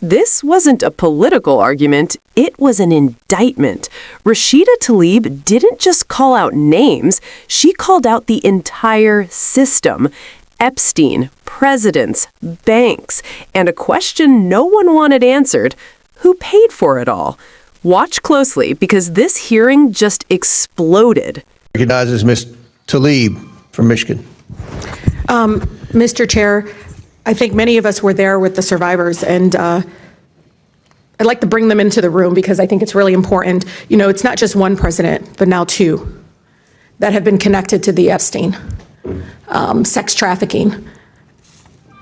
This wasn't a political argument, it was an indictment. Rashida Tlaib didn't just call out names, she called out the entire system. Epstein, presidents, banks, and a question no one wanted answered: who paid for it all? Watch closely, because this hearing just exploded. Recognizes Ms. Tlaib from Michigan. Mr. Chair, I think many of us were there with the survivors, and I'd like to bring them into the room because I think it's really important. You know, it's not just one president, but now two that have been connected to the Epstein sex trafficking.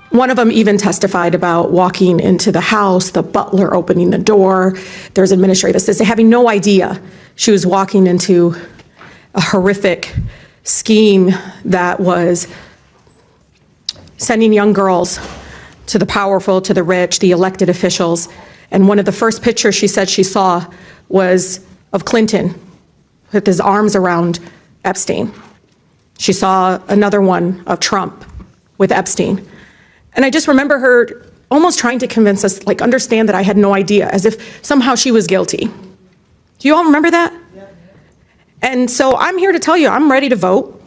One of them even testified about walking into the house, the butler opening the door, there's administrative assistant, having no idea she was walking into a horrific scheme that was sending young girls to the powerful, to the rich, the elected officials. And one of the first pictures she said she saw was of Clinton with his arms around Epstein. She saw another one of Trump with Epstein. And I just remember her almost trying to convince us, like, understand that I had no idea, as if somehow she was guilty. Do you all remember that? Yeah. And so I'm here to tell you, I'm ready to vote,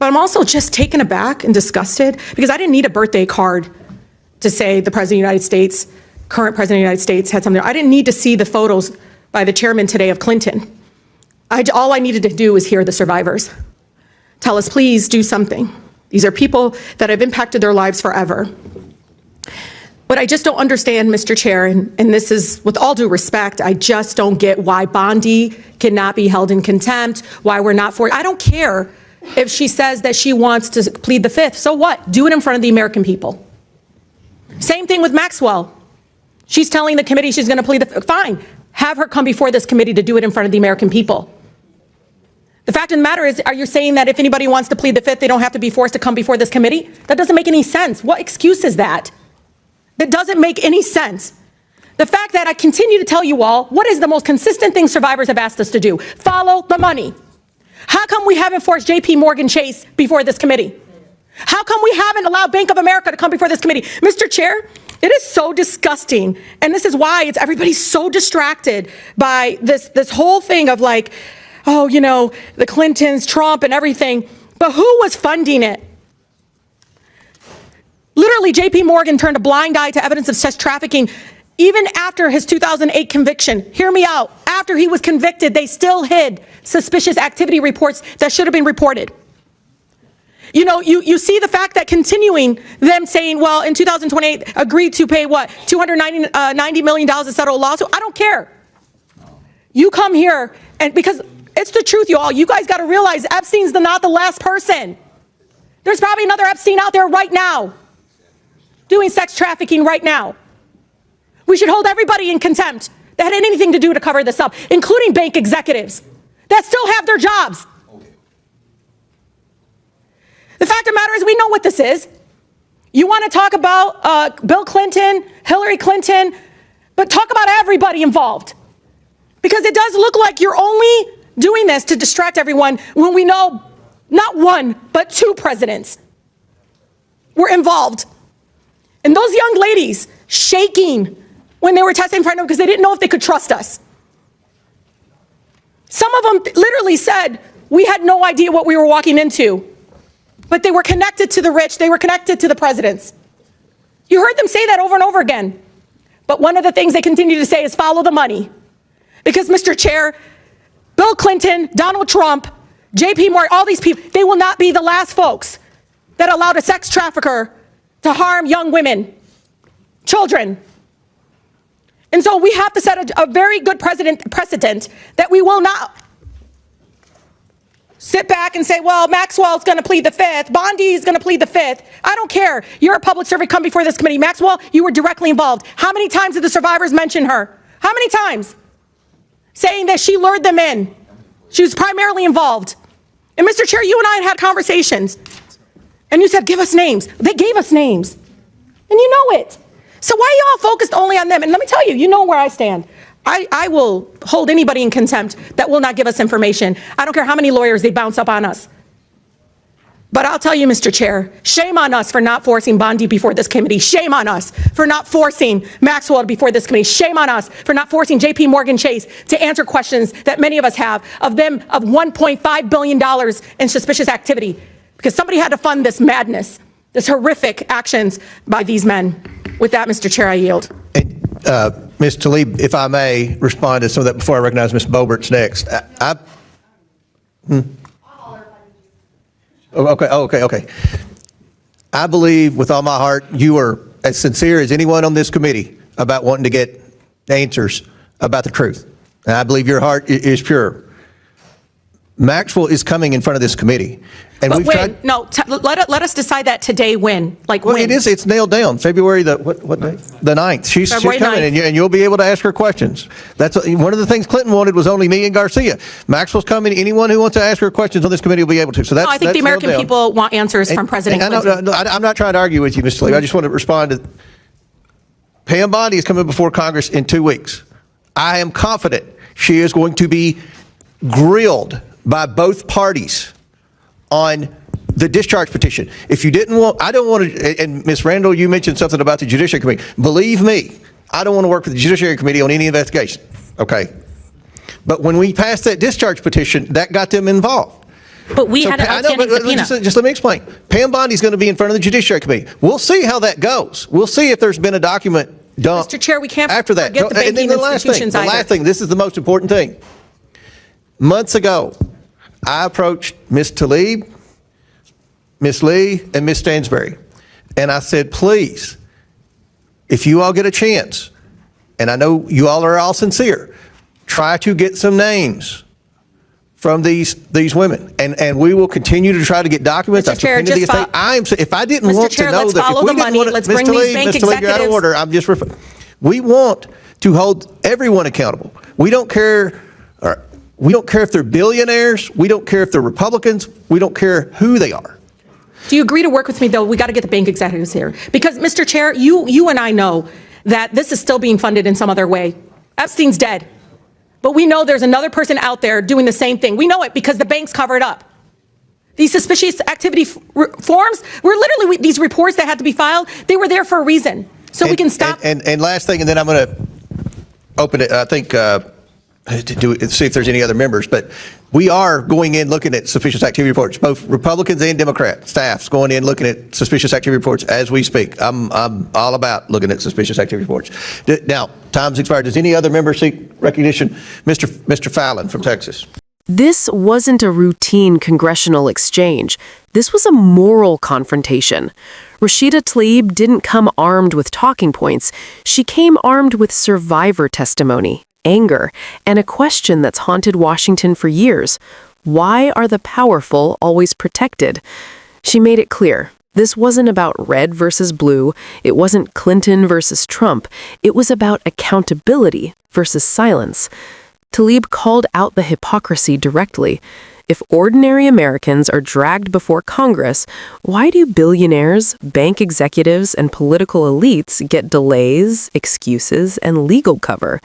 but I'm also just taken aback and disgusted because I didn't need a birthday card to say the President of the United States, current President of the United States, had something. I didn't need to see the photos by the chairman today of Clinton. All I needed to do was hear the survivors tell us, please do something. These are people that have impacted their lives forever. But I just don't understand, Mr. Chair, and this is with all due respect, I just don't get why Bondi cannot be held in contempt, why we're not for it. I don't care if she says that she wants to plead the fifth. So what? Do it in front of the American people. Same thing with Maxwell. She's telling the committee she's going to plead the fifth. Fine. Have her come before this committee to do it in front of the American people. The fact of the matter is, are you saying that if anybody wants to plead the fifth, they don't have to be forced to come before this committee? That doesn't make any sense. What excuse is that? That doesn't make any sense. The fact that I continue to tell you all, what is the most consistent thing survivors have asked us to do? Follow the money. How come we haven't forced JP Morgan Chase before this committee? How come we haven't allowed Bank of America to come before this committee? Mr. Chair, it is so disgusting. And this is why everybody's so distracted by this whole thing of like, oh, you know, the Clintons, Trump and everything. But who was funding it? Literally, JP Morgan turned a blind eye to evidence of sex trafficking even after his 2008 conviction. Hear me out. After he was convicted, they still hid suspicious activity reports that should have been reported. You know, you see the fact that continuing them saying, well, in 2028, agreed to pay what, $290 million to settle a lawsuit? I don't care. You come here, and because it's the truth, you all. You guys got to realize Epstein's not the last person. There's probably another Epstein out there right now doing sex trafficking right now. We should hold everybody in contempt that had anything to do to cover this up, including bank executives that still have their jobs. The fact of the matter is, we know what this is. You want to talk about Bill Clinton, Hillary Clinton, but talk about everybody involved. Because it does look like you're only doing this to distract everyone when we know not one, but two presidents were involved. And those young ladies shaking when they were testifying in front of them because they didn't know if they could trust us. Some of them literally said, we had no idea what we were walking into. But they were connected to the rich. They were connected to the presidents. You heard them say that over and over again. But one of the things they continue to say is follow the money. Because, Mr. Chair, Bill Clinton, Donald Trump, JP Morgan, all these people, they will not be the last folks that allowed a sex trafficker to harm young women, children. And so we have to set a very good precedent that we will not sit back and say, well, Maxwell's going to plead the fifth, Bondi's going to plead the fifth. I don't care. You're a public servant. Come before this committee. Maxwell, you were directly involved. How many times did the survivors mention her? How many times? Saying that she lured them in. She was primarily involved. And Mr. Chair, you and I had conversations. And you said, give us names. They gave us names. And you know it. So why are y'all focused only on them? And let me tell you, you know where I stand. I will hold anybody in contempt that will not give us information. I don't care how many lawyers they bounce up on us. But I'll tell you, Mr. Chair, shame on us for not forcing Bondi before this committee. Shame on us for not forcing Maxwell before this committee. Shame on us for not forcing JP Morgan Chase to answer questions that many of us have of $1.5 billion in suspicious activity. Because somebody had to fund this madness, this horrific actions by these men. With that, Mr. Chair, I yield. And, Ms. Tlaib, if I may respond to some of that before I recognize Ms. Boebert's next. Okay. I believe with all my heart you are as sincere as anyone on this committee about wanting to get answers about the truth. And I believe your heart is pure. Maxwell is coming in front of this committee. And But we've when? tried. No, let us decide that today. When? Like Well, when? it's nailed down. February what day? The 9th. She's February coming 9th. and you'll be able to ask her questions. That's one of the things Clinton wanted was only me and Garcia. Maxwell's coming. Anyone who wants to ask her questions on this committee will be able to. So that's. No, I think the American people want answers from President Clinton. I'm not trying to argue with you, Mr. Tlaib. I just want to respond to. Pam Bondi is coming before Congress in 2 weeks. I am confident she is going to be grilled by both parties on the discharge petition. If you didn't want, I don't want to, and Ms. Randall, you mentioned something about the Judiciary Committee. Believe me, I don't want to work with the Judiciary Committee on any investigation, okay? But when we passed that discharge petition, that got them involved. But we had an outstanding subpoena. Just let me explain. Pam Bondi's going to be in front of the Judiciary Committee. We'll see how that goes. We'll see if there's been a document dumped. Mr. Chair, we can't after that. forget the And then banking institutions either. the last thing, this is the most important thing. Months ago, I approached Ms. Tlaib, Ms. Lee, and Ms. Stansberry, and I said, please, if you all get a chance, and I know you all are all sincere, try to get some names from these women, and we will continue to try to get documents. Mr. Chair, If I didn't Mr. want Chair, to know let's that, follow if we the didn't money. want to, Let's Ms. bring these Tlaib, bank Ms. Tlaib, you're out of executives- order. I'm just we want to hold everyone accountable. We don't care. We don't care if they're billionaires. We don't care if they're Republicans. We don't care who they are. Do you agree to work with me, though? We got to get the bank executives here. Because, Mr. Chair, you and I know that this is still being funded in some other way. Epstein's dead. But we know there's another person out there doing the same thing. We know it because the banks cover it up. These suspicious activity forms were literally these reports that had to be filed. They were there for a reason. So we can stop. And last thing, and then I'm going to open it, I think, to see if there's any other members, but we are going in looking at suspicious activity reports, both Republicans and Democrat staffs going in looking at suspicious activity reports as we speak. I'm all about looking at suspicious activity reports. Now, time's expired. Does any other member seek recognition? Mr. Fallon from Texas. This wasn't a routine congressional exchange. This was a moral confrontation. Rashida Tlaib didn't come armed with talking points. She came armed with survivor testimony, anger, and a question that's haunted Washington for years. Why are the powerful always protected? She made it clear. This wasn't about red versus blue. It wasn't Clinton versus Trump. It was about accountability versus silence. Tlaib called out the hypocrisy directly. If ordinary Americans are dragged before Congress, why do billionaires, bank executives, and political elites get delays, excuses, and legal cover?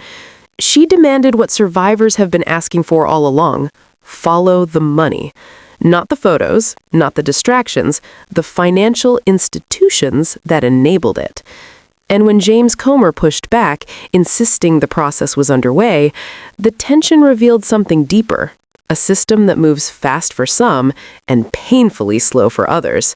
She demanded what survivors have been asking for all along: follow the money. Not the photos, not the distractions, the financial institutions that enabled it. And when James Comer pushed back, insisting the process was underway, the tension revealed something deeper, a system that moves fast for some and painfully slow for others.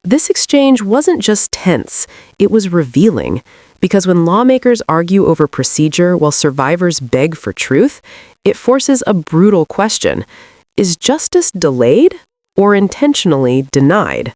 This exchange wasn't just tense, it was revealing, because when lawmakers argue over procedure while survivors beg for truth, it forces a brutal question: is justice delayed or intentionally denied?